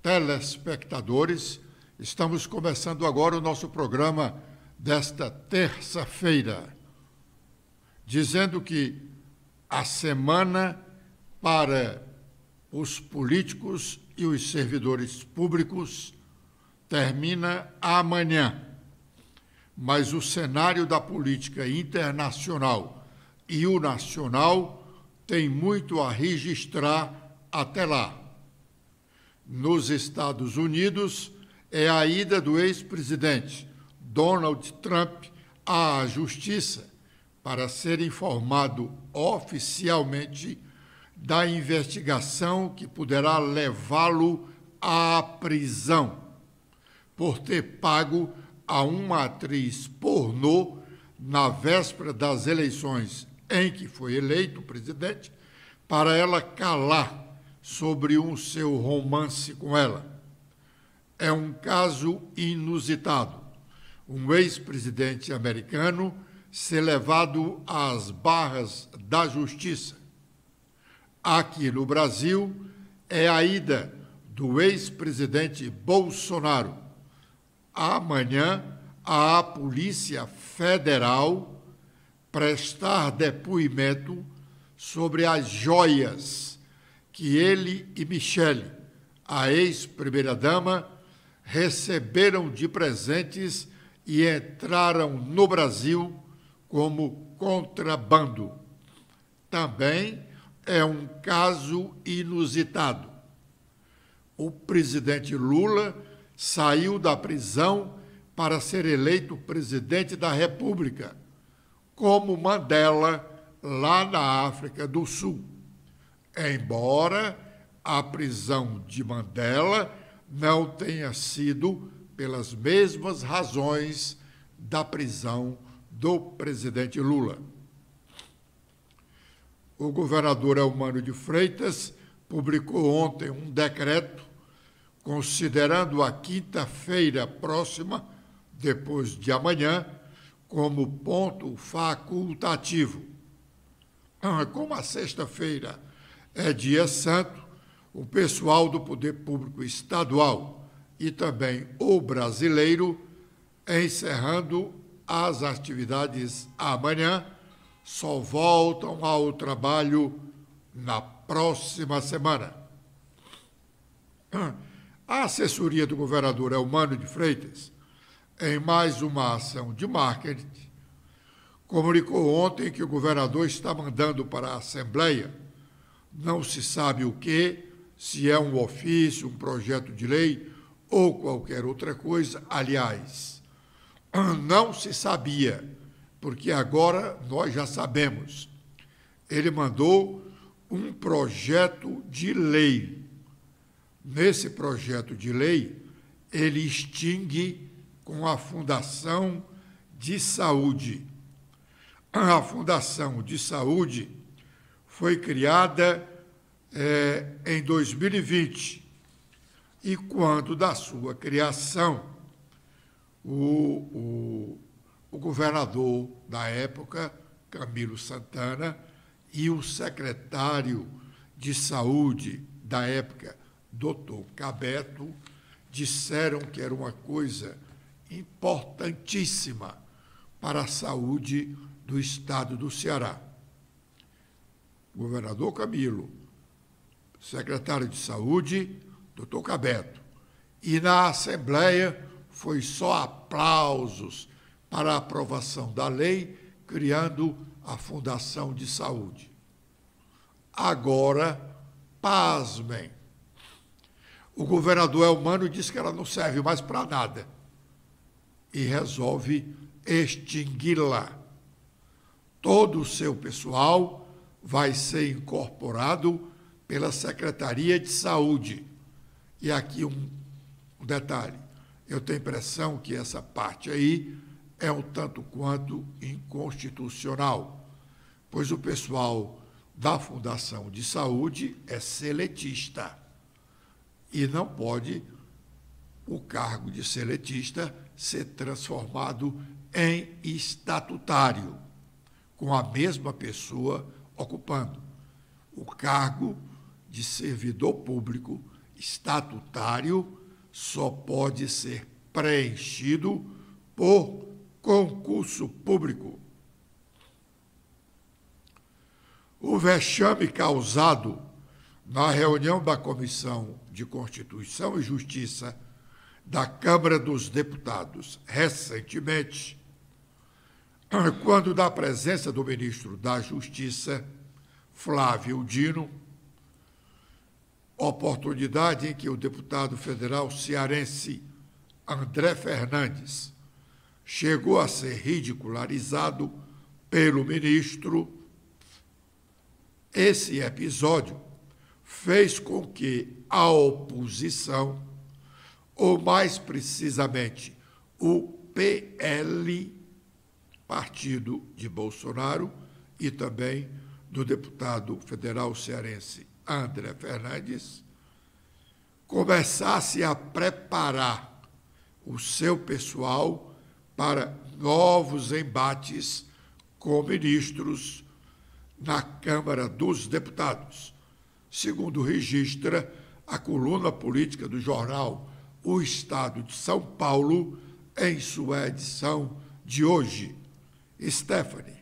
telespectadores. Estamos começando agora o nosso programa desta terça-feira, dizendo que a semana para os políticos e os servidores públicos termina amanhã, mas o cenário da política internacional e o nacional tem muito a registrar até lá. Nos Estados Unidos, é a ida do ex-presidente Donald Trump à Justiça para ser informado oficialmente da investigação que poderá levá-lo à prisão por ter pago a uma atriz pornô na véspera das eleições em que foi eleito presidente, para ela calar sobre o seu romance com ela. É um caso inusitado. Um ex-presidente americano ser levado às barras da justiça. Aqui no Brasil, é a ida do ex-presidente Bolsonaro. Amanhã, à Polícia Federal prestar depoimento sobre as joias que ele e Michele, a ex-primeira-dama, receberam de presentes e entraram no Brasil como contrabando. Também é um caso inusitado. O presidente Lula saiu da prisão para ser eleito presidente da República, como Mandela, lá na África do Sul. Embora a prisão de Mandela não tenha sido pelas mesmas razões da prisão do presidente Lula. O governador Eumânio de Freitas publicou ontem um decreto considerando a quinta-feira próxima, depois de amanhã, como ponto facultativo. Como a sexta-feira é dia santo, o pessoal do Poder Público Estadual e também o brasileiro, encerrando as atividades amanhã, só voltam ao trabalho na próxima semana. A assessoria do governador Eumânio de Freitas, em mais uma ação de marketing, comunicou ontem que o governador está mandando para a Assembleia, não se sabe o que, se é um ofício, um projeto de lei ou qualquer outra coisa. Aliás, não se sabia, porque agora nós já sabemos. Ele mandou um projeto de lei. Nesse projeto de lei, ele extingue com a Fundação de Saúde. A Fundação de Saúde foi criada em 2020 e, quando da sua criação, o governador da época, Camilo Santana, e o secretário de Saúde da época, Dr. Cabeto, disseram que era uma coisa importantíssima para a saúde do estado do Ceará. O governador Camilo, secretário de Saúde, Dr. Cabeto. E na Assembleia foi só aplausos para a aprovação da lei, criando a Fundação de Saúde. Agora, pasmem, o governador Eumânio disse que ela não serve mais para nada e resolve extingui-la. Todo o seu pessoal vai ser incorporado pela Secretaria de Saúde. E aqui um detalhe, eu tenho a impressão que essa parte aí é um tanto quanto inconstitucional, pois o pessoal da Fundação de Saúde é seletista e não pode o cargo de seletista ser transformado em estatutário, com a mesma pessoa ocupando o cargo de servidor público estatutário só pode ser preenchido por concurso público. O vexame causado na reunião da Comissão de Constituição e Justiça da Câmara dos Deputados, recentemente, quando da presença do ministro da Justiça, Flávio Dino, oportunidade em que o deputado federal cearense André Fernandes chegou a ser ridicularizado pelo ministro, esse episódio fez com que a oposição, ou mais precisamente o PL, partido de Bolsonaro, e também do deputado federal cearense André Fernandes, começasse a preparar o seu pessoal para novos embates com ministros na Câmara dos Deputados, segundo registra a coluna política do jornal O Estado de São Paulo, em sua edição de hoje. Stephanie.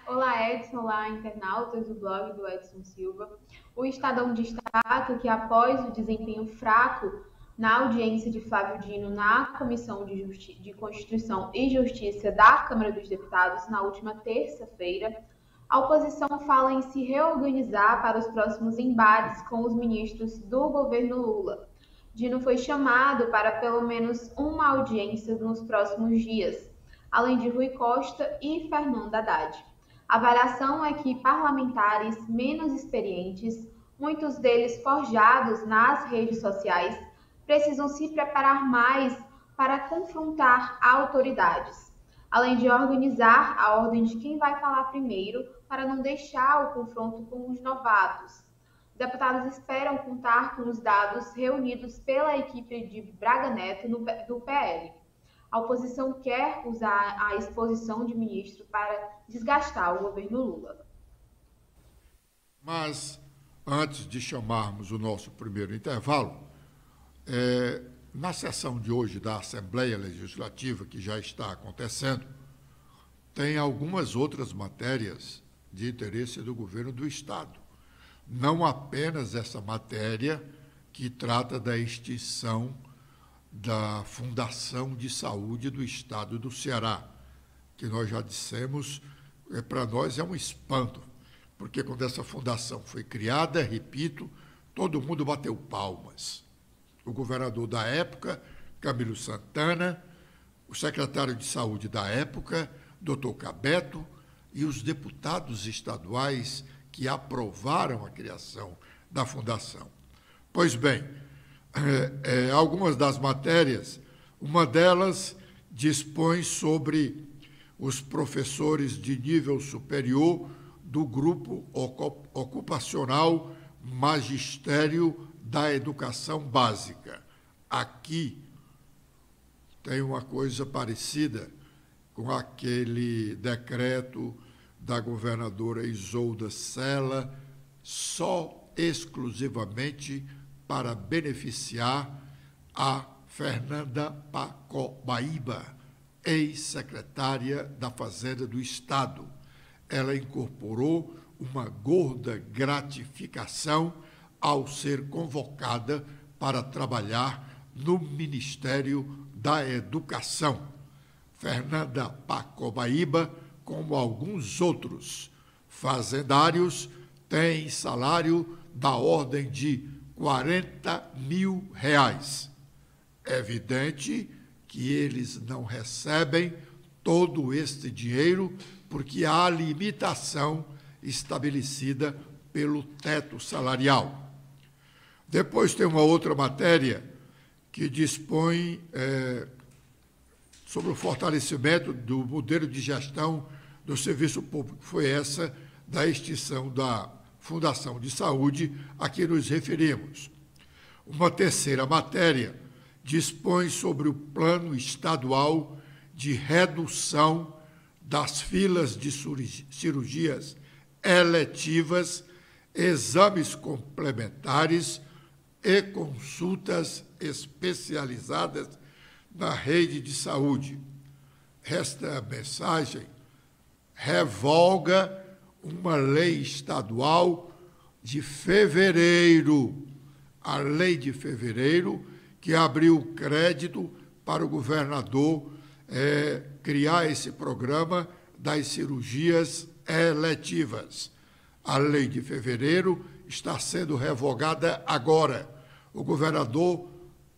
Olá, Edson. Olá, internautas do blog do Edson Silva. O Estadão destaca que, após o desempenho fraco na audiência de Flávio Dino na Comissão de Constituição e Justiça da Câmara dos Deputados, na última terça-feira, a oposição fala em se reorganizar para os próximos embates com os ministros do governo Lula. Dino foi chamado para pelo menos uma audiência nos próximos dias, além de Rui Costa e Fernando Haddad. A avaliação é que parlamentares menos experientes, muitos deles forjados nas redes sociais, precisam se preparar mais para confrontar autoridades, além de organizar a ordem de quem vai falar primeiro para não deixar o confronto com os novatos. Deputados esperam contar com os dados reunidos pela equipe de Braga Neto do PL. A oposição quer usar a exposição de ministro para desgastar o governo Lula. Mas, antes de chamarmos o nosso primeiro intervalo, na sessão de hoje da Assembleia Legislativa, que já está acontecendo, tem algumas outras matérias de interesse do governo do Estado. Não apenas essa matéria que trata da extinção da Fundação de Saúde do Estado do Ceará, que nós já dissemos, para nós é um espanto, porque quando essa fundação foi criada, repito, todo mundo bateu palmas. O governador da época, Camilo Santana, o secretário de Saúde da época, Dr. Cabeto, e os deputados estaduais que aprovaram a criação da fundação. Pois bem, algumas das matérias, uma delas dispõe sobre os professores de nível superior do grupo ocupacional Magistério da Educação Básica. Aqui tem uma coisa parecida com aquele decreto da governadora Isolda Sela, só exclusivamente para beneficiar a Fernanda Pacobaíba, ex-secretária da Fazenda do Estado. Ela incorporou uma gorda gratificação ao ser convocada para trabalhar no Ministério da Educação. Fernanda Pacobaíba, como alguns outros fazendários, tem salário da ordem de R$40 mil. É evidente que eles não recebem todo este dinheiro porque há limitação estabelecida pelo teto salarial. Depois tem uma outra matéria que dispõe sobre o fortalecimento do modelo de gestão do serviço público. Foi essa da extinção da Fundação de Saúde a que nos referimos. Uma terceira matéria dispõe sobre o plano estadual de redução das filas de cirurgias eletivas, exames complementares e consultas especializadas na rede de saúde. Esta mensagem revoga uma lei estadual de fevereiro, a lei de fevereiro, que abriu crédito para o governador criar esse programa das cirurgias eletivas. A lei de fevereiro está sendo revogada agora. O governador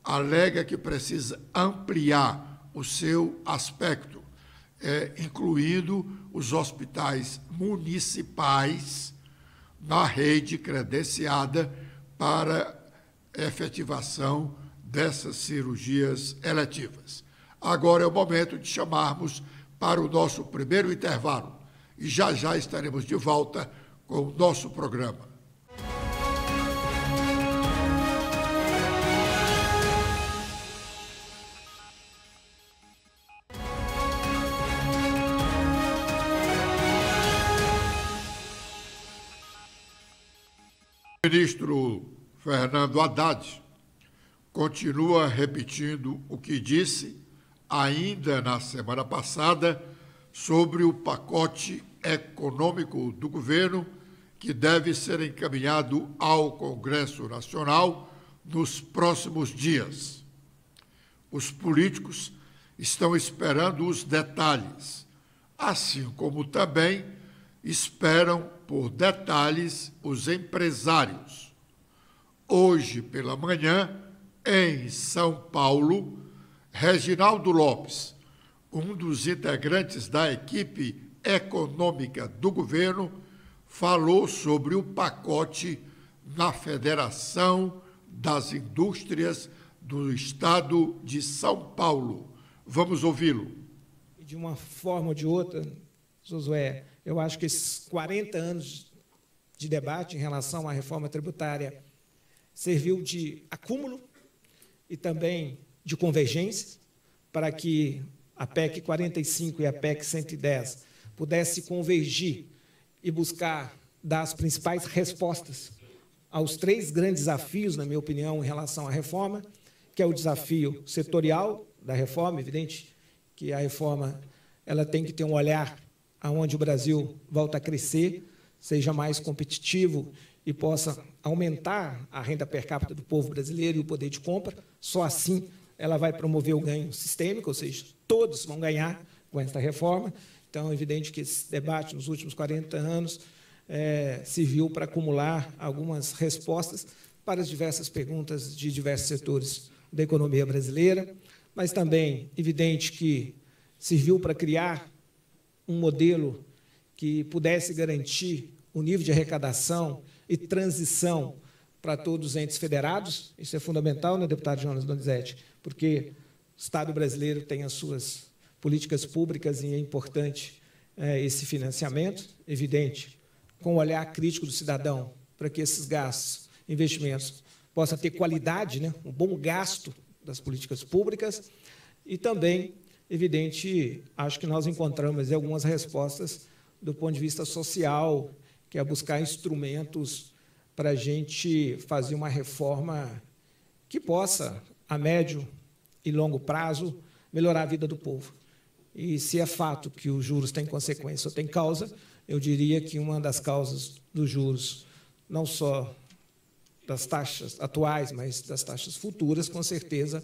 alega que precisa ampliar o seu aspecto, incluindo os hospitais municipais na rede credenciada para efetivação dessas cirurgias eletivas. Agora é o momento de chamarmos para o nosso primeiro intervalo e já estaremos de volta com o nosso programa. O ministro Fernando Haddad continua repetindo o que disse ainda na semana passada sobre o pacote econômico do governo que deve ser encaminhado ao Congresso Nacional nos próximos dias. Os políticos estão esperando os detalhes, assim como também esperam por detalhes os empresários. Hoje pela manhã, em São Paulo, Reginaldo Lopes, um dos integrantes da equipe econômica do governo, falou sobre o pacote na Federação das Indústrias do Estado de São Paulo. Vamos ouvi-lo. De uma forma ou de outra, Josué, eu acho que esses 40 anos de debate em relação à reforma tributária serviu de acúmulo e também de convergência para que a PEC 45 e a PEC 110 pudesse convergir e buscar dar as principais respostas aos três grandes desafios, na minha opinião, em relação à reforma, que é o desafio setorial da reforma. Evidente que a reforma ela tem que ter um olhar aonde o Brasil volta a crescer, seja mais competitivo e possa aumentar a renda per capita do povo brasileiro e o poder de compra. Só assim ela vai promover o ganho sistêmico, ou seja, todos vão ganhar com esta reforma. Então, é evidente que esse debate nos últimos 40 anos serviu para acumular algumas respostas para as diversas perguntas de diversos setores da economia brasileira, mas também, evidente que serviu para criar um modelo que pudesse garantir o nível de arrecadação e transição para todos os entes federados. Isso é fundamental, né, deputado Jonas Donizete? Porque o Estado brasileiro tem as suas políticas públicas e é importante esse financiamento, evidente, com o olhar crítico do cidadão, para que esses gastos, investimentos, possam ter qualidade, né, um bom gasto das políticas públicas e também, evidente, acho que nós encontramos algumas respostas do ponto de vista social, que é buscar instrumentos para a gente fazer uma reforma que possa, a médio e longo prazo, melhorar a vida do povo. E se é fato que os juros têm consequência ou têm causa, eu diria que uma das causas dos juros, não só das taxas atuais, mas das taxas futuras, com certeza,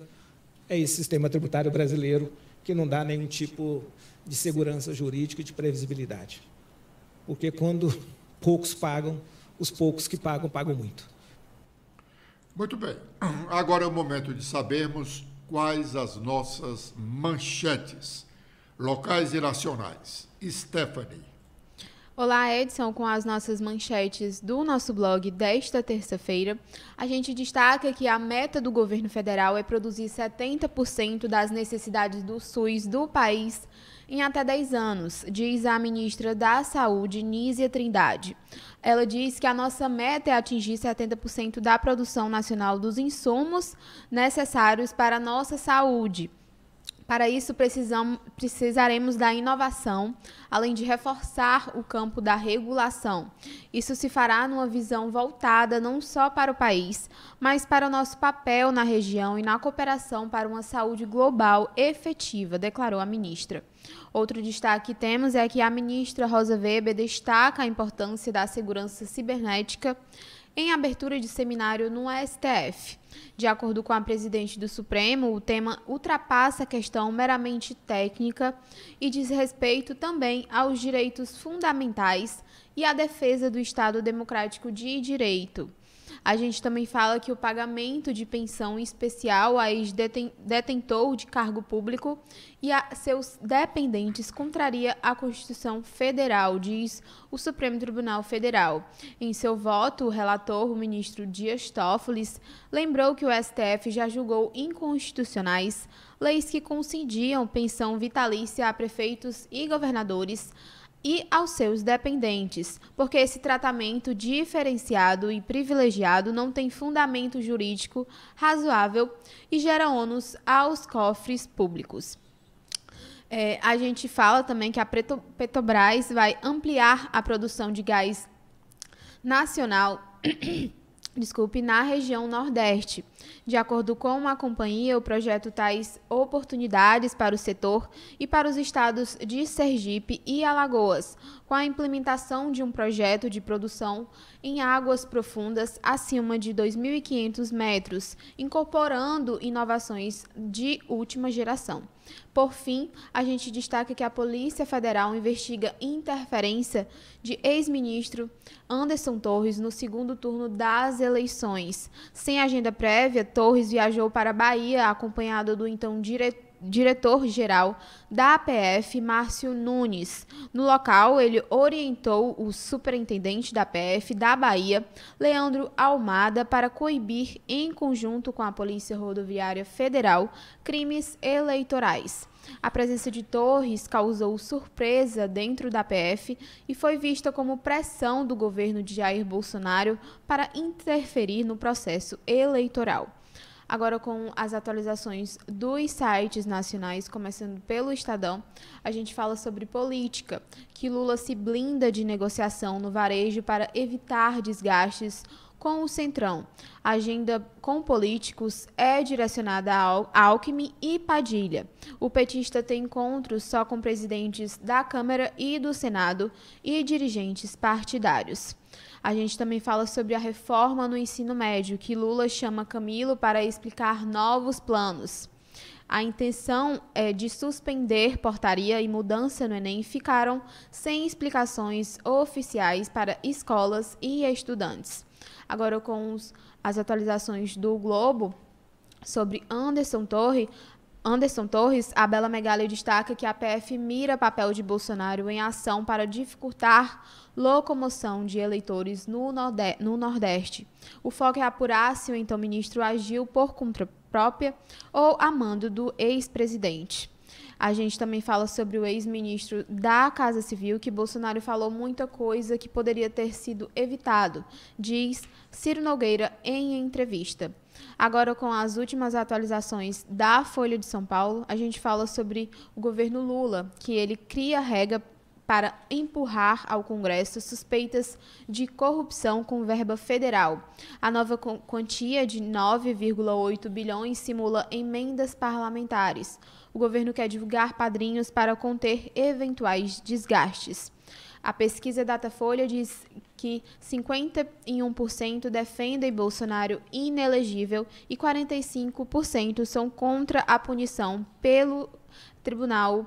é esse sistema tributário brasileiro que não dá nenhum tipo de segurança jurídica e de previsibilidade. Porque quando poucos pagam, os poucos que pagam, pagam muito. Muito bem. Agora é o momento de sabermos quais as nossas manchetes locais e nacionais. Stephanie. Olá, Edson, com as nossas manchetes do nosso blog desta terça-feira. A gente destaca que a meta do governo federal é produzir 70% das necessidades do SUS do país em até 10 anos, diz a ministra da Saúde, Nízia Trindade. Ela diz que a nossa meta é atingir 70% da produção nacional dos insumos necessários para a nossa saúde. Para isso, precisaremos da inovação, além de reforçar o campo da regulação. Isso se fará numa visão voltada não só para o país, mas para o nosso papel na região e na cooperação para uma saúde global efetiva, declarou a ministra. Outro destaque que temos é que a ministra Rosa Weber destaca a importância da segurança cibernética em abertura de seminário no STF. De acordo com a presidente do Supremo, o tema ultrapassa a questão meramente técnica e diz respeito também aos direitos fundamentais e à defesa do Estado democrático de direito. A gente também fala que o pagamento de pensão especial a ex-detentor de cargo público e a seus dependentes contraria a Constituição Federal, diz o Supremo Tribunal Federal. Em seu voto, o relator, o ministro Dias Toffoli, lembrou que o STF já julgou inconstitucionais leis que concediam pensão vitalícia a prefeitos e governadores e aos seus dependentes, porque esse tratamento diferenciado e privilegiado não tem fundamento jurídico razoável e gera ônus aos cofres públicos. A gente fala também que a Petrobras vai ampliar a produção de gás nacional na região Nordeste. De acordo com a companhia, o projeto traz oportunidades para o setor e para os estados de Sergipe e Alagoas, com a implementação de um projeto de produção em águas profundas acima de 2.500 metros, incorporando inovações de última geração. Por fim, a gente destaca que a Polícia Federal investiga interferência de ex-ministro Anderson Torres no segundo turno das eleições. Sem agenda prévia, Torres viajou para a Bahia, acompanhado do então diretor-geral da APF, Márcio Nunes. No local, ele orientou o superintendente da APF da Bahia, Leandro Almada, para coibir, em conjunto com a Polícia Rodoviária Federal, crimes eleitorais. A presença de Torres causou surpresa dentro da APF e foi vista como pressão do governo de Jair Bolsonaro para interferir no processo eleitoral. Agora, com as atualizações dos sites nacionais, começando pelo Estadão, a gente fala sobre política, que Lula se blinda de negociação no varejo para evitar desgastes com o Centrão. A agenda com políticos é direcionada a Alckmin e Padilha. O petista tem encontros só com presidentes da Câmara e do Senado e dirigentes partidários. A gente também fala sobre a reforma no ensino médio, que Lula chama Camilo para explicar novos planos. A intenção de suspender portaria e mudança no Enem ficaram sem explicações oficiais para escolas e estudantes. Agora, com as atualizações do Globo sobre Anderson Torres, a Bela Megali destaca que a PF mira papel de Bolsonaro em ação para dificultar locomoção de eleitores no Nordeste. O foco é apurar se o então ministro agiu por conta própria ou a mando do ex-presidente. A gente também fala sobre o ex-ministro da Casa Civil, que Bolsonaro falou muita coisa que poderia ter sido evitado, diz Ciro Nogueira em entrevista. Agora, com as últimas atualizações da Folha de São Paulo, a gente fala sobre o governo Lula, que ele cria regra para empurrar ao Congresso suspeitas de corrupção com verba federal. A nova quantia de 9,8 bilhões simula emendas parlamentares. O governo quer divulgar padrinhos para conter eventuais desgastes. A pesquisa Datafolha diz que 51% defendem Bolsonaro inelegível e 45% são contra a punição pelo Tribunal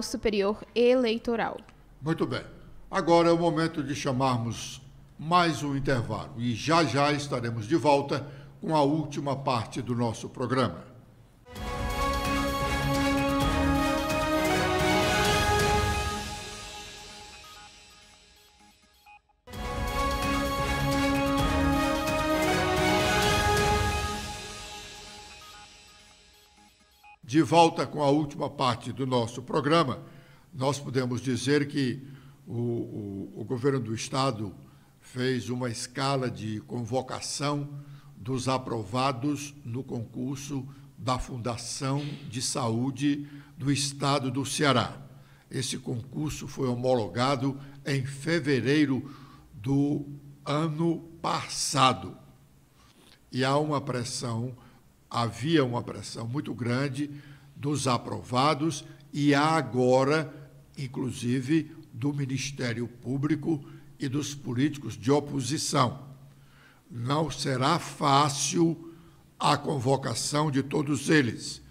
Superior Eleitoral. Muito bem. Agora é o momento de chamarmos mais um intervalo e já estaremos de volta com a última parte do nosso programa. De volta com a última parte do nosso programa, nós podemos dizer que o governo do Estado fez uma escala de convocação dos aprovados no concurso da Fundação de Saúde do Estado do Ceará. Esse concurso foi homologado em fevereiro do ano passado. E havia uma pressão muito grande dos aprovados e há agora, inclusive, do Ministério Público e dos políticos de oposição. Não será fácil a convocação de todos eles.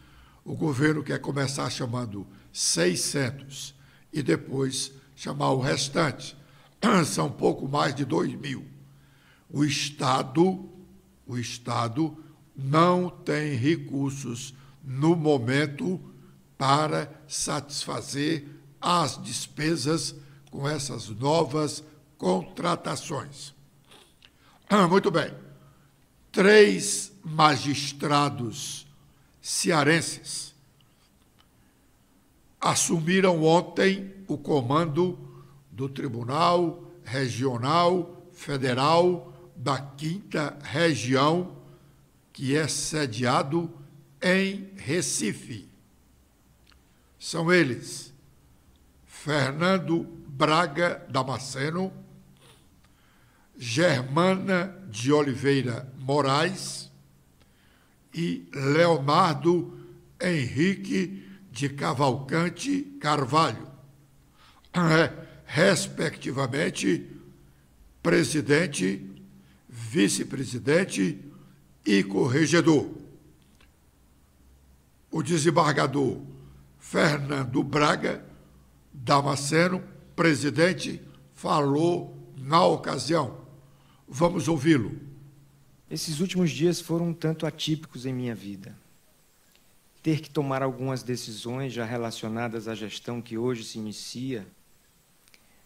O governo quer começar chamando 600 e depois chamar o restante. São pouco mais de 2.000. O Estado não tem recursos no momento para satisfazer as despesas com essas novas contratações. Muito bem. 3 magistrados cearenses assumiram ontem o comando do Tribunal Regional Federal da 5ª Região, que é sediado em Recife. São eles: Fernando Braga Damasceno, Germana de Oliveira Moraes e Leonardo Henrique de Cavalcante Carvalho, respectivamente, presidente, vice-presidente e corregedor. O desembargador Fernando Braga Damasceno, presidente, falou na ocasião. Vamos ouvi-lo. Esses últimos dias foram um tanto atípicos em minha vida. Ter que tomar algumas decisões já relacionadas à gestão que hoje se inicia,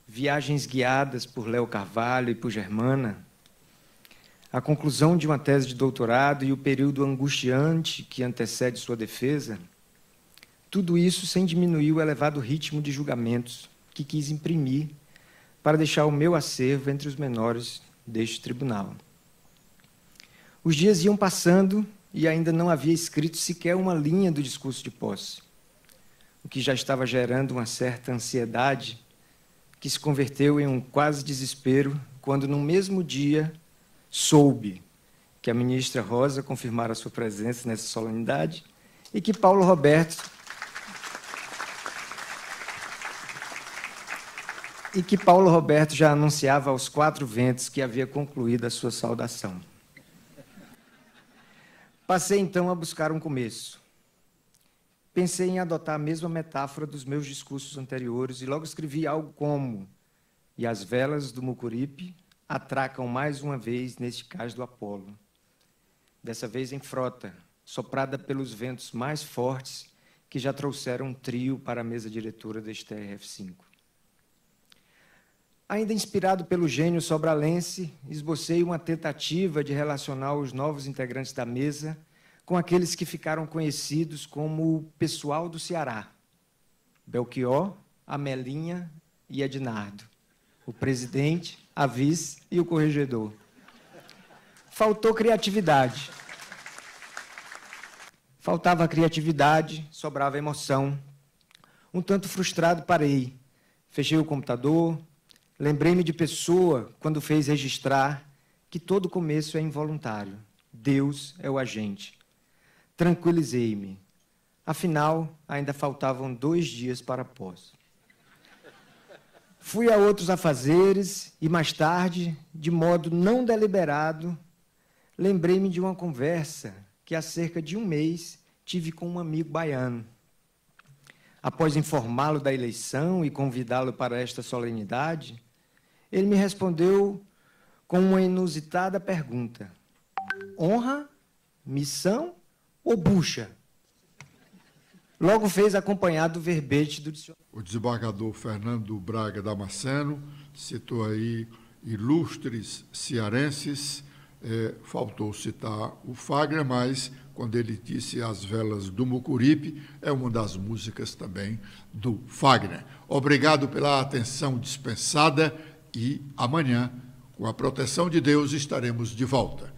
viagens guiadas por Léo Carvalho e por Germana, a conclusão de uma tese de doutorado e o período angustiante que antecede sua defesa, tudo isso sem diminuir o elevado ritmo de julgamentos que quis imprimir para deixar o meu acervo entre os menores deste tribunal. Os dias iam passando e ainda não havia escrito sequer uma linha do discurso de posse, o que já estava gerando uma certa ansiedade que se converteu em um quase desespero quando, no mesmo dia, soube que a ministra Rosa confirmara sua presença nessa solenidade e que Paulo Roberto já anunciava aos 4 ventos que havia concluído a sua saudação. Passei, então, a buscar um começo. Pensei em adotar a mesma metáfora dos meus discursos anteriores e logo escrevi algo como: e as velas do Mucuripe atracam mais uma vez neste cais do Apolo. Dessa vez em frota, soprada pelos ventos mais fortes que já trouxeram um trio para a mesa diretora deste TRF5. Ainda inspirado pelo gênio sobralense, esbocei uma tentativa de relacionar os novos integrantes da mesa com aqueles que ficaram conhecidos como o pessoal do Ceará: Belchior, Amelinha e Ednardo, o presidente, a vice e o corregedor. Faltou criatividade. Faltava criatividade, sobrava emoção. Um tanto frustrado, parei. Fechei o computador. Lembrei-me de Pessoa quando fez registrar que todo começo é involuntário. Deus é o agente. Tranquilizei-me. Afinal, ainda faltavam 2 dias para a posse. Fui a outros afazeres e, mais tarde, de modo não deliberado, lembrei-me de uma conversa que há cerca de 1 mês tive com um amigo baiano. Após informá-lo da eleição e convidá-lo para esta solenidade, ele me respondeu com uma inusitada pergunta: honra, missão ou bucha? Logo fez acompanhado do verbete do dicionário. O desembargador Fernando Braga Damasceno citou aí ilustres cearenses, faltou citar o Fagner, mas quando ele disse As Velas do Mucuripe, é uma das músicas também do Fagner. Obrigado pela atenção dispensada e amanhã, com a proteção de Deus, estaremos de volta.